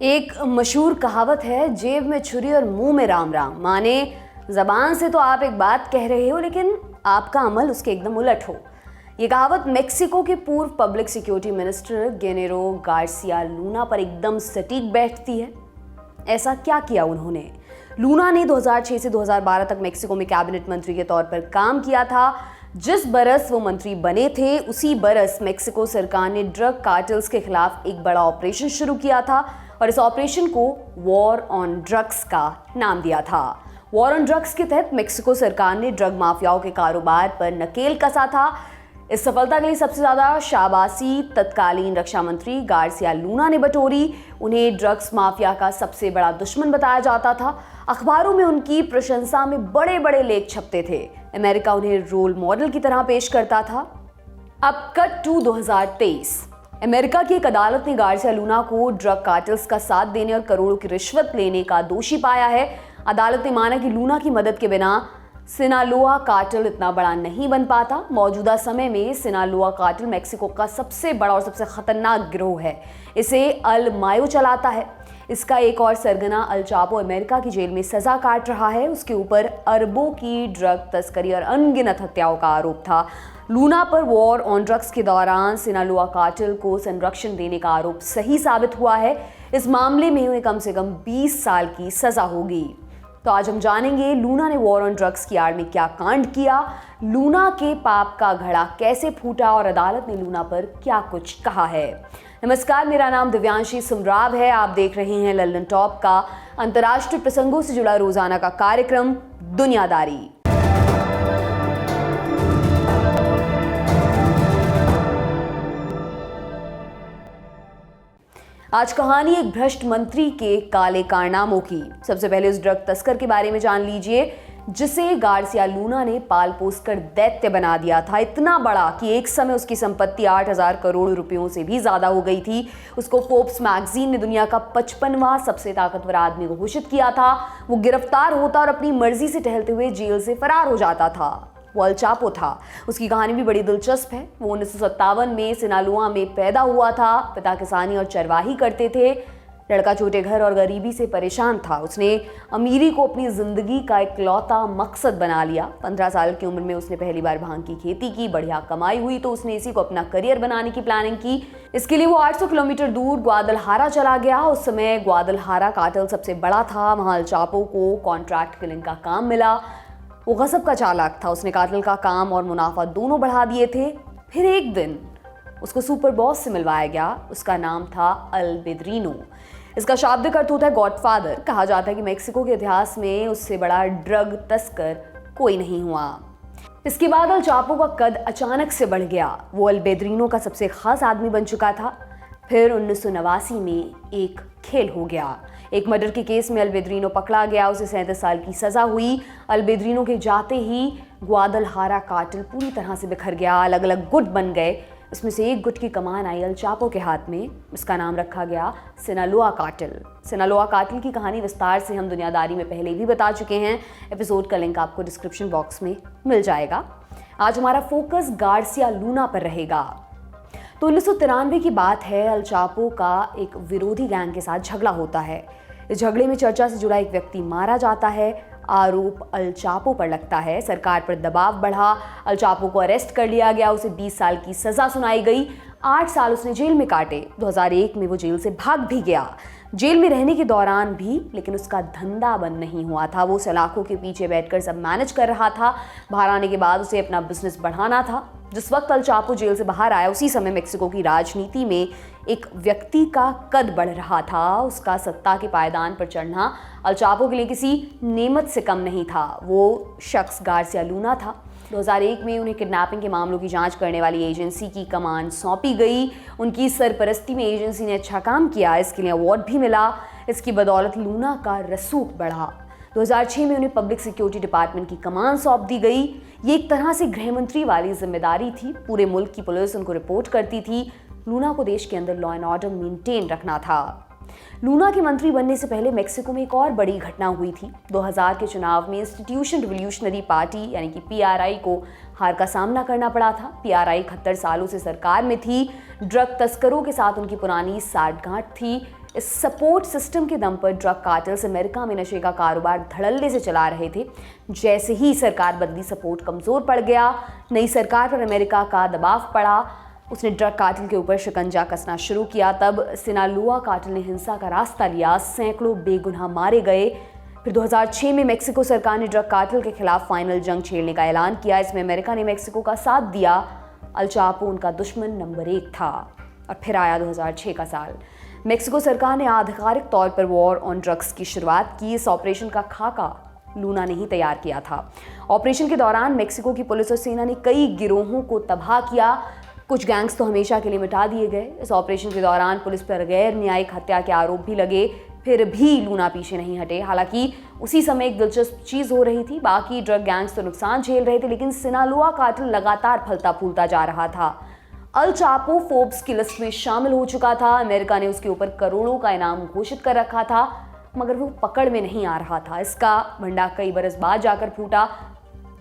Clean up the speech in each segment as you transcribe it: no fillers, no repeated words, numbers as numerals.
एक मशहूर कहावत है, जेब में छुरी और मुंह में राम राम। माने जबान से तो आप एक बात कह रहे हो, लेकिन आपका अमल उसके एकदम उलट हो। ये कहावत मेक्सिको के पूर्व public security minister Genaro Garcia Luna पर एकदम सटीक बैठती है। ऐसा क्या किया उन्होंने? लूना ने 2006 से 2012 तक मेक्सिको में कैबिनेट मंत्री के तौर पर काम किया था। जिस बरस वो मंत्री बने थे, उसी बरस मेक्सिको सरकार ने ड्रग कार्टेल्स के खिलाफ एक बड़ा ऑपरेशन शुरू किया था और इस ऑपरेशन को वॉर ऑन ड्रग्स का नाम दिया था। वॉर ऑन ड्रग्स के तहत मेक्सिको सरकार ने ड्रग माफियाओं के कारोबार पर नकेल कसा था। इस सफलता के लिए सबसे ज्यादा शाबाशी तत्कालीन रक्षा मंत्री गार्सिया लूना ने बटोरी। उन्हें ड्रग्स माफिया का सबसे बड़ा दुश्मन बताया जाता था। अखबारों में उनकी प्रशंसा में बड़े बड़े लेख छपते थे। अमेरिका उन्हें रोल मॉडल की तरह पेश करता था। अब कट टू 2023। अमेरिका की एक अदालत ने गार्सिया लूना को ड्रग कार्टेल्स का साथ देने और करोड़ों की रिश्वत लेने का दोषी पाया है। अदालत ने माना कि लूना की मदद के बिना सिनालोआ कार्टेल इतना बड़ा नहीं बन पाता। मौजूदा समय में सिनालोआ कार्टेल मेक्सिको का सबसे बड़ा और सबसे खतरनाक गिरोह है। इसे अल मायो चलाता है। इसका एक और सरगना अल चापो अमेरिका की जेल में सजा काट रहा है। उसके ऊपर अरबों की ड्रग तस्करी और अनगिनत हत्याओं का आरोप था। लूना पर वॉर ऑन ड्रग्स के दौरान सिनालोआ कार्टेल को संरक्षण देने का आरोप सही साबित हुआ है। इस मामले में उन्हें कम से कम 20 साल की सजा होगी। तो आज हम जानेंगे लूना ने वॉर ऑन ड्रग्स की आड़ में क्या कांड किया, लूना के पाप का घड़ा कैसे फूटा और अदालत ने लूना पर क्या कुछ कहा है। नमस्कार, मेरा नाम दिव्यांशी सुमराव है। आप देख रहे हैं लल्लन टॉप का अंतर्राष्ट्रीय प्रसंगों से जुड़ा रोजाना का कार्यक्रम दुनियादारी। आज कहानी एक भ्रष्ट मंत्री के काले कारनामों की। सबसे पहले उस ड्रग तस्कर के बारे में जान लीजिए जिसे गार्सिया लूना ने पाल पोस कर दैत्य बना दिया था। इतना बड़ा कि एक समय उसकी संपत्ति 8,000 करोड़ रुपयों से भी ज्यादा हो गई थी। उसको फोर्ब्स मैगजीन ने दुनिया का 55वां सबसे ताकतवर आदमी घोषित किया था। वो गिरफ्तार होता और अपनी मर्जी से टहलते हुए जेल से फरार हो जाता था। वो अल चापो था। उसकी कहानी भी बड़ी दिलचस्प है। वो 1957 में सिनालोआ में पैदा हुआ था। पिता किसानी और चरवाही करते थे। लड़का छोटे घर और गरीबी से परेशान था। उसने अमीरी को अपनी जिंदगी का इकलौता मकसद बना लिया। 15 साल की उम्र में उसने पहली बार भांग की खेती की। बढ़िया कमाई हुई तो उसने इसी को अपना करियर बनाने की प्लानिंग की। इसके लिए वो 800 किलोमीटर दूर ग्वादलहारा चला गया। उस समय ग्वादलहारा कार्टेल सबसे बड़ा था। वहां अल चापो को कॉन्ट्रैक्ट किलिंग का काम मिला। वो गजब का चालाक था। उसने कार्टेल का काम और मुनाफा दोनों बढ़ा दिए थे। फिर एक दिन उसको सुपर बॉस से मिलवाया गया। उसका नाम था अल बेद्रीनो। इसका शाब्दिक अर्थ होता है गॉडफादर। कहा जाता है कि मेक्सिको के इतिहास में उससे बड़ा ड्रग तस्कर कोई नहीं हुआ। इसके बाद अल चापो का कद अचानक से बढ़ गया। वो अल बेद्रीनो का सबसे खास आदमी बन चुका था। फिर 1989 में एक खेल हो गया। एक मर्डर के केस में अल बेद्रीनो पकड़ा गया। उसे 37 साल की सजा हुई। अल बेद्रीनो के जाते ही ग्वादलहारा कार्टेल पूरी तरह से बिखर गया। अलग अलग गुट बन गए। इसमें से एक गुट की कमान आई अल चापो के हाथ में। इसका नाम रखा गया सिनालोआ कार्टेल। सिनालोआ कार्टेल की कहानी विस्तार से हम दुनियादारी में पहले भी बता चुके हैं। एपिसोड का लिंक आपको डिस्क्रिप्शन बॉक्स में मिल जाएगा। आज हमारा फोकस गार्सिया लूना पर रहेगा। तो 1993 की बात है। अल चापो का एक विरोधी गैंग के साथ झगड़ा होता है। इस झगड़े में चर्चा से जुड़ा एक व्यक्ति मारा जाता है। आरोप अल चापो पर लगता है। सरकार पर दबाव बढ़ा। अल चापो को अरेस्ट कर लिया गया। उसे 20 साल की सजा सुनाई गई। 8 साल उसने जेल में काटे। 2001 में वो जेल से भाग भी गया। जेल में रहने के दौरान भी लेकिन उसका धंधा बंद नहीं हुआ था। वो सलाखों के पीछे बैठकर सब मैनेज कर रहा था। बाहर आने के बाद उसे अपना बिजनेस बढ़ाना था। जिस वक्त अल चापो जेल से बाहर आया, उसी समय मेक्सिको की राजनीति में एक व्यक्ति का कद बढ़ रहा था। उसका सत्ता के पायदान पर चढ़ना अल चापो के लिए किसी नेमत से कम नहीं था। वो शख्स गार्सिया लूना था। 2001 में उन्हें किडनैपिंग के मामलों की जांच करने वाली एजेंसी की कमान सौंपी गई। उनकी सरपरस्ती में एजेंसी ने अच्छा काम किया। इसके लिए अवार्ड भी मिला। इसकी बदौलत लूना का रसूख बढ़ा। 2006 में उन्हें पब्लिक सिक्योरिटी डिपार्टमेंट की कमान सौंप दी गई। ये एक तरह से गृह मंत्री वाली जिम्मेदारी थी। पूरे मुल्क की पुलिस उनको रिपोर्ट करती थी। लूना को देश के अंदर लॉ एंड ऑर्डर मेंटेन रखना था। लूना के मंत्री बनने से पहले मेक्सिको में एक और बड़ी घटना हुई थी। 2000 के चुनाव में इंस्टीट्यूशन रिवोल्यूशनरी पार्टी यानी कि पीआरआई को हार का सामना करना पड़ा था। पीआरआई 71 सालों से सरकार में थी। ड्रग तस्करों के साथ उनकी पुरानी साठगांठ थी। इस सपोर्ट सिस्टम के दम पर ड्रग कार्टेल्स अमेरिका में नशे का कारोबार धड़ल्ले से चला रहे थे। जैसे ही सरकार बदली, सपोर्ट कमजोर पड़ गया। नई सरकार पर अमेरिका का दबाव पड़ा, उसने ड्रग कार्टेल के ऊपर शिकंजा कसना शुरू किया। तब सिनालुआ कार्टेल ने हिंसा का रास्ता लिया, सैकड़ों बेगुनाह मारे गए। फिर 2006 में मेक्सिको सरकार ने ड्रग कार्टेल के खिलाफ फाइनल जंग छेड़ने का ऐलान किया। इसमें अमेरिका ने मेक्सिको का साथ दिया। अल चापो उनका दुश्मन नंबर 1 था। और फिर आया 2006 का साल। मेक्सिको सरकार ने आधिकारिक तौर पर वॉर ऑन ड्रग्स की शुरुआत की। इस ऑपरेशन का खाका लूना ने ही तैयार किया था। ऑपरेशन के दौरान मेक्सिको की पुलिस और सेना ने कई गिरोहों को तबाह किया। कुछ गैंग्स तो हमेशा के लिए मिटा दिए गए। इस ऑपरेशन के दौरान पुलिस पर गैर न्यायिक हत्या के आरोप भी लगे, फिर भी लूना पीछे नहीं हटे। हालांकि उसी समय एक दिलचस्प चीज हो रही थी। बाकी ड्रग गैंग्स तो नुकसान झेल रहे थे, लेकिन सिनालुआ कार्टेल लगातार फलता फूलता जा रहा था। अल चापो फोर्ब्स की लिस्ट में शामिल हो चुका था। अमेरिका ने उसके ऊपर करोड़ों का इनाम घोषित कर रखा था, मगर वो पकड़ में नहीं आ रहा था। इसका भंडार कई बरस बाद जाकर फूटा।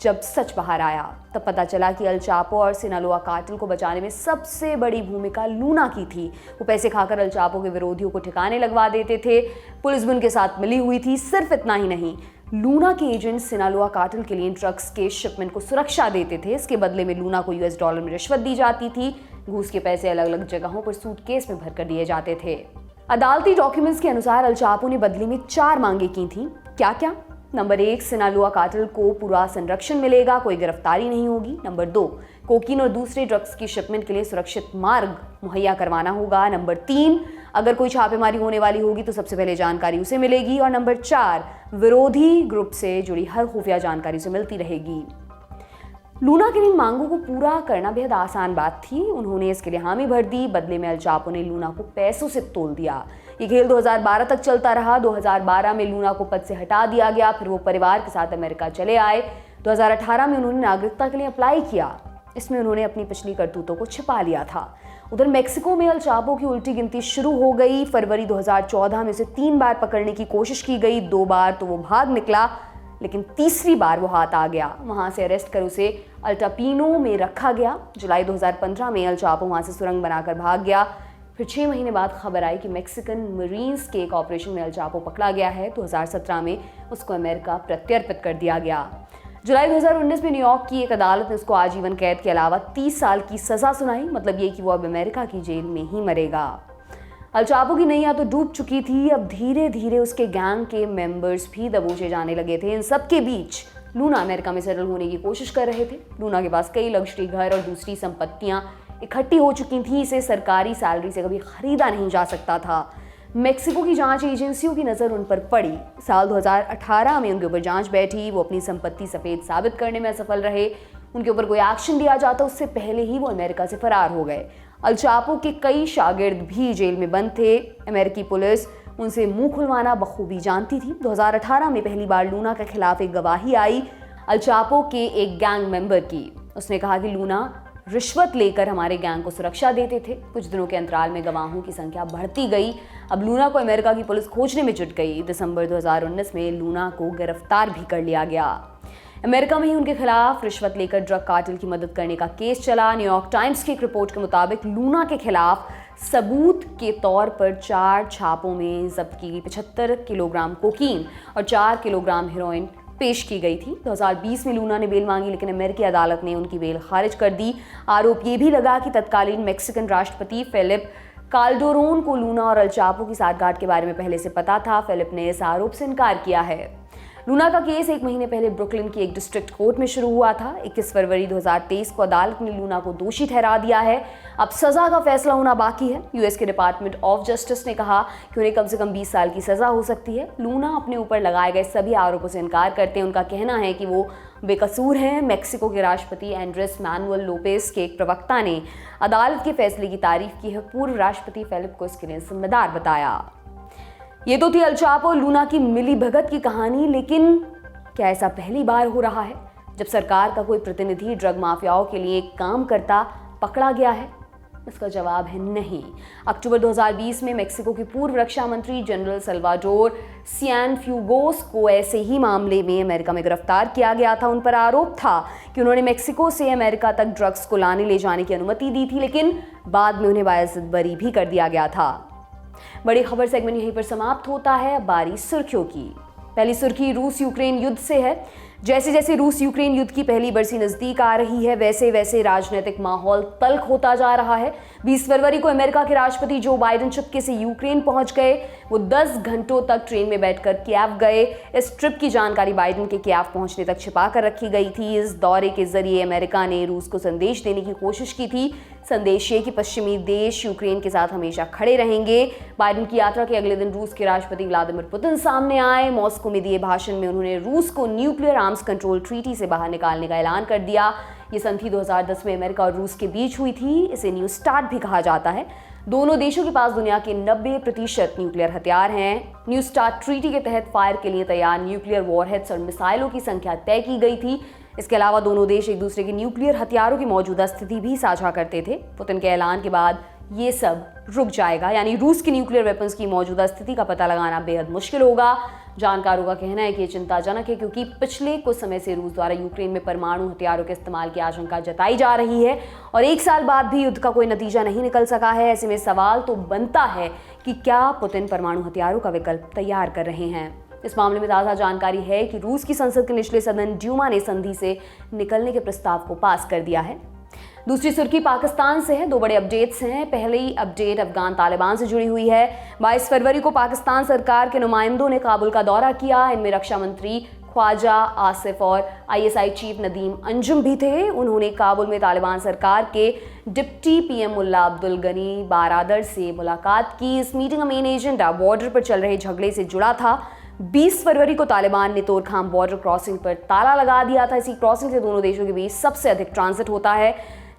जब सच बाहर आया तब पता चला कि अल चापो और सिनालुआ कार्टेल को बचाने में सबसे बड़ी भूमिका लूना की थी। वो पैसे खाकर अल चापो के विरोधियों को ठिकाने लगवा देते थे। पुलिस भी उनके साथ मिली हुई थी। सिर्फ इतना ही नहीं, लूना के एजेंट सिनालुआ कार्टेल के लिए ड्रग्स के शिपमेंट को सुरक्षा देते थे। इसके बदले में लूना को $US में रिश्वत दी जाती थी। घूस के पैसे अलग अलग जगहों पर सूटकेस में भरकर दिए जाते थे। अदालती डॉक्यूमेंट्स के अनुसार अल चापो ने बदले में 4 मांगे की थी। क्या क्या? नंबर 1, सिनालुआ कार्टेल को पूरा संरक्षण मिलेगा, कोई गिरफ्तारी नहीं होगी। नंबर 2, कोकीन और दूसरे ड्रग्स की शिपमेंट के लिए सुरक्षित मार्ग मुहैया करवाना होगा। नंबर 3, अगर कोई छापेमारी होने वाली होगी तो सबसे पहले जानकारी उसे मिलेगी। और नंबर 4, विरोधी ग्रुप से जुड़ी हर खुफिया जानकारी उसे मिलती रहेगी। लूना की इन मांगों को पूरा करना बेहद आसान बात थी। उन्होंने इसके लिए हामी भर दी। बदले में अल चापो ने लूना को पैसों से तोल दिया। ये खेल 2012 तक चलता रहा। 2012 में लूना को पद से हटा दिया गया। फिर वो परिवार के साथ अमेरिका चले आए। 2018 में उन्होंने नागरिकता के लिए अप्लाई किया। इसमें उन्होंने अपनी पिछली करतूतों को छिपा लिया था। उधर मेक्सिको में अल चापो की उल्टी गिनती शुरू हो गई। फरवरी 2014 में उसे 3 बार पकड़ने की कोशिश की गई। 2 बार तो वो भाग निकला, लेकिन तीसरी बार वो हाथ आ गया। वहां से अरेस्ट कर उसे अल्टापीनो में रखा गया। जुलाई 2015 में अल चापो वहां से सुरंग बनाकर भाग गया। फिर 6 महीने बाद खबर आई कि मेक्सिकन मरीन्स के एक ऑपरेशन में अल चापो पकड़ा गया है। 2017 में उसको अमेरिका प्रत्यर्पित कर दिया गया। जुलाई 2019 में न्यूयॉर्क की एक अदालत ने उसको आजीवन कैद के अलावा 30 साल की सजा सुनाई। मतलब ये कि वो अब अमेरिका की जेल में ही मरेगा। अल चापो की नैया तो डूब चुकी थी। अब धीरे धीरे उसके गैंग के मेंबर्स भी दबोचे जाने लगे थे। इन सब के बीच लूना अमेरिका में सेटल होने की कोशिश कर रहे थे। लूना के पास कई लग्जरी घर और दूसरी संपत्तियां इकट्ठी हो चुकी थी। इसे सरकारी सैलरी से कभी खरीदा नहीं जा सकता था। मेक्सिको की जांच एजेंसियों की नज़र उन पर पड़ी। साल 2018 में उनके ऊपर जांच बैठी। वो अपनी संपत्ति सफ़ेद साबित करने में असफल रहे। उनके ऊपर कोई एक्शन लिया जाता उससे पहले ही वो अमेरिका से फरार हो गए। अल चापो के कई शागिर्द भी जेल में बंद थे। अमेरिकी पुलिस उनसे मुंह खुलवाना बखूबी जानती थी। 2018 में पहली बार लूना के खिलाफ एक गवाही आई अल चापो के एक गैंग मेंबर की। उसने कहा कि लूना रिश्वत लेकर हमारे गैंग को सुरक्षा देते थे। कुछ दिनों के अंतराल में गवाहों की संख्या बढ़ती गई। अब लूना को अमेरिका की पुलिस खोजने में जुट गई। दिसंबर 2019 में लूना को गिरफ्तार भी कर लिया गया। अमेरिका में ही उनके खिलाफ रिश्वत लेकर ड्रग कार्टेल की मदद करने का केस चला। न्यूयॉर्क टाइम्स की एक रिपोर्ट के मुताबिक लूना के खिलाफ सबूत के तौर पर 4 छापों में जब्त की गई 75 किलोग्राम कोकीन और 4 किलोग्राम हेरोइन पेश की गई थी। 2020 में लूना ने बेल मांगी, लेकिन अमेरिकी अदालत ने उनकी बेल खारिज कर दी। आरोप ये भी लगा कि तत्कालीन मेक्सिकन राष्ट्रपति फेलिप काल्डेरोन को लूना और अल चापो की साठगांठ के बारे में पहले से पता था। फेलिप ने इस आरोप से इनकार किया है। लूना का केस 1 महीने पहले ब्रुकलिन की एक डिस्ट्रिक्ट कोर्ट में शुरू हुआ था। 21 फरवरी 2023 को अदालत ने लूना को दोषी ठहरा दिया है। अब सजा का फैसला होना बाकी है। यूएस के डिपार्टमेंट ऑफ जस्टिस ने कहा कि उन्हें कम से कम 20 साल की सजा हो सकती है। लूना अपने ऊपर लगाए गए सभी आरोपों से इनकार करते हैं। उनका कहना है कि वो बेकसूर हैं। मेक्सिको के राष्ट्रपति एंड्रेस मैनुअल लोपेस के एक प्रवक्ता ने अदालत के फैसले की तारीफ की है। पूर्व राष्ट्रपति फेलिप को इसके लिए जिम्मेदार बताया। ये तो थी अल चापो लूना की मिली भगत की कहानी, लेकिन क्या ऐसा पहली बार हो रहा है जब सरकार का कोई प्रतिनिधि ड्रग माफियाओं के लिए काम करता पकड़ा गया है? इसका जवाब है नहीं। अक्टूबर 2020 में मेक्सिको के पूर्व रक्षा मंत्री जनरल सल्वाडोर सिएनफ्यूगोस को ऐसे ही मामले में अमेरिका में गिरफ्तार किया गया था। उन पर आरोप था कि उन्होंने मेक्सिको से अमेरिका तक ड्रग्स को लाने ले जाने की अनुमति दी थी, लेकिन बाद में उन्हें बाइज्जत बरी भी कर दिया गया था। बड़ी खबर सेगमेंट यहीं पर समाप्त होता है। अब बारी सुर्खियों की। पहली सुर्खी रूस यूक्रेन युद्ध से है। जैसे जैसे रूस यूक्रेन युद्ध की पहली बरसी नजदीक आ रही है, वैसे वैसे राजनीतिक माहौल तल्ख होता जा रहा है। 20 फरवरी को अमेरिका के राष्ट्रपति जो बाइडेन चुपके से यूक्रेन पहुंच गए। वो 10 घंटों तक ट्रेन में बैठकर किएव गए। इस ट्रिप की जानकारी बाइडेन के किएव पहुंचने तक छिपा कर रखी गई थी। इस दौरे के जरिए अमेरिका ने रूस को संदेश देने की कोशिश की थी। संदेश ये कि पश्चिमी देश यूक्रेन के साथ हमेशा खड़े रहेंगे। बाइडेन की यात्रा के अगले दिन रूस के राष्ट्रपति व्लादिमीर पुतिन सामने आए। मॉस्को में दिए भाषण में उन्होंने रूस को न्यूक्लियर आर्म्स कंट्रोल ट्रीटी से बाहर निकालने का ऐलान कर दिया। ये संधि 2010 में अमेरिका और रूस के बीच हुई थी। इसे न्यू स्टार्ट भी कहा जाता है। दोनों देशों के पास दुनिया के 90% न्यूक्लियर हथियार हैं। न्यू स्टार्ट ट्रीटी के तहत फायर के लिए तैयार न्यूक्लियर वॉरहेड्स और मिसाइलों की संख्या तय की गई थी। इसके अलावा दोनों देश एक दूसरे के न्यूक्लियर हथियारों की मौजूदा स्थिति भी साझा करते थे। पुतिन के ऐलान के बाद ये सब रुक जाएगा, यानी रूस की न्यूक्लियर वेपन्स की मौजूदा स्थिति का पता लगाना बेहद मुश्किल होगा। जानकारों का कहना है कि ये चिंताजनक है, क्योंकि पिछले कुछ समय से रूस द्वारा यूक्रेन में परमाणु हथियारों के इस्तेमाल की आशंका जताई जा रही है और 1 साल बाद भी युद्ध का कोई नतीजा नहीं निकल सका है। ऐसे में सवाल तो बनता है कि क्या पुतिन परमाणु हथियारों का विकल्प तैयार कर रहे हैं। इस मामले में ताज़ा जानकारी है कि रूस की संसद के निचले सदन ड्यूमा ने संधि से निकलने के प्रस्ताव को पास कर दिया है। दूसरी सुर्खी पाकिस्तान से है। 2 बड़े अपडेट्स हैं। पहली अपडेट अफगान तालिबान से जुड़ी हुई है। 22 फरवरी को पाकिस्तान सरकार के नुमाइंदों ने काबुल का दौरा किया। इनमें रक्षा मंत्री ख्वाजा आसिफ और ISI चीफ नदीम अंजुम भी थे। उन्होंने काबुल में तालिबान सरकार के डिप्टी PM मुल्ला अब्दुल गनी बारादर से मुलाकात की। इस मीटिंग का मेन एजेंडा बॉर्डर पर चल रहे झगड़े से जुड़ा था। 20 फरवरी को तालिबान ने तोरखाम बॉर्डर क्रॉसिंग पर ताला लगा दिया था। इसी क्रॉसिंग से दोनों देशों के बीच सबसे अधिक ट्रांजिट होता है।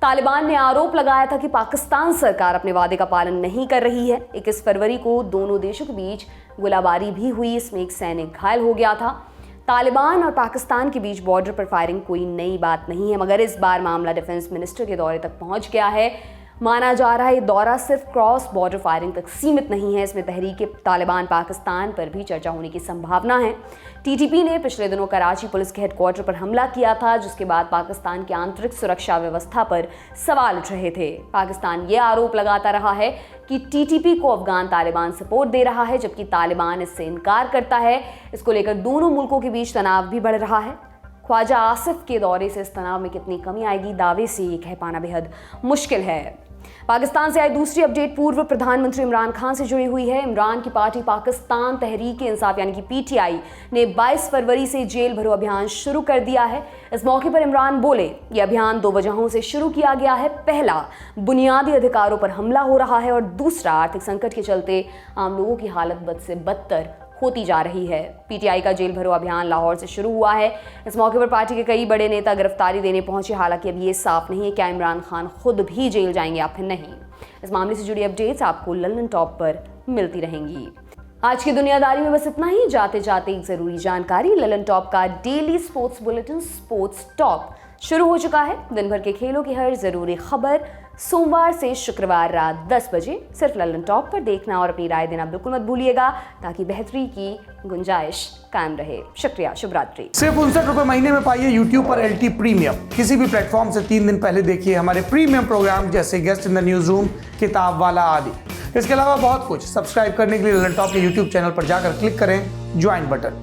तालिबान ने आरोप लगाया था कि पाकिस्तान सरकार अपने वादे का पालन नहीं कर रही है। 21 फरवरी को दोनों देशों के बीच गोलाबारी भी हुई। इसमें एक सैनिक घायल हो गया था। तालिबान और पाकिस्तान के बीच बॉर्डर पर फायरिंग कोई नई बात नहीं है, मगर इस बार मामला डिफेंस मिनिस्टर के दौरे तक पहुंच गया है। माना जा रहा है ये दौरा सिर्फ क्रॉस बॉर्डर फायरिंग तक सीमित नहीं है। इसमें तहरीक तालिबान पाकिस्तान पर भी चर्चा होने की संभावना है। TTP ने पिछले दिनों कराची पुलिस के हेडक्वार्टर पर हमला किया था, जिसके बाद पाकिस्तान की आंतरिक सुरक्षा व्यवस्था पर सवाल उठ रहे थे। पाकिस्तान ये आरोप लगाता रहा है कि TTP को अफगान तालिबान सपोर्ट दे रहा है, जबकि तालिबान इससे इनकार करता है। इसको लेकर दोनों मुल्कों के बीच तनाव भी बढ़ रहा है। ख्वाजा आसिफ के दौरे से इस तनाव में कितनी कमी आएगी, दावे से ये कह पाना बेहद मुश्किल है। पाकिस्तान से आई दूसरी अपडेट पूर्व प्रधानमंत्री इमरान खान से जुड़ी हुई है। इमरान की पार्टी पाकिस्तान तहरीक इंसाफ यानी कि PTI ने 22 फरवरी से जेल भरो अभियान शुरू कर दिया है। इस मौके पर इमरान बोले, ये अभियान 2 वजहों से शुरू किया गया है। पहला, बुनियादी अधिकारों पर हमला हो रहा है और दूसरा, आर्थिक संकट के चलते आम लोगों की हालत बद से बदतर होती जा रही है। PTI का जेल भरो अभियान लाहौर से शुरू हुआ है। इस मौके पर पार्टी के कई बड़े नेता गिरफ्तारी देने पहुंचे। हालांकि अभी ये साफ नहीं है क्या इमरान खान खुद भी जेल जाएंगे या फिर नहीं। इस मामले से जुड़ी अपडेट्स आपको ललन टॉप पर मिलती रहेंगी। आज की दुनियादारी में बस इतना ही। जाते जाते एक जरूरी जानकारी, ललन टॉप का daily sports bulletin sports top शुरू हो चुका है। दिन भर के खेलों की हर जरूरी खबर सोमवार से शुक्रवार रात 10 बजे सिर्फ ललन टॉप पर देखना और अपनी राय देना बिल्कुल मत भूलिएगा, ताकि बेहतरी की गुंजाइश कायम रहे। शुक्रिया, शुभ रात्रि। सिर्फ 59 रुपए महीने में पाइए YouTube पर LT प्रीमियम। किसी भी प्लेटफॉर्म से 3 दिन पहले देखिए हमारे प्रीमियम प्रोग्राम, जैसे guest in the news room, किताब वाला आदि। इसके अलावा बहुत कुछ। सब्सक्राइब करने के लिए ललन टॉप के YouTube चैनल पर जाकर क्लिक करें ज्वाइन बटन।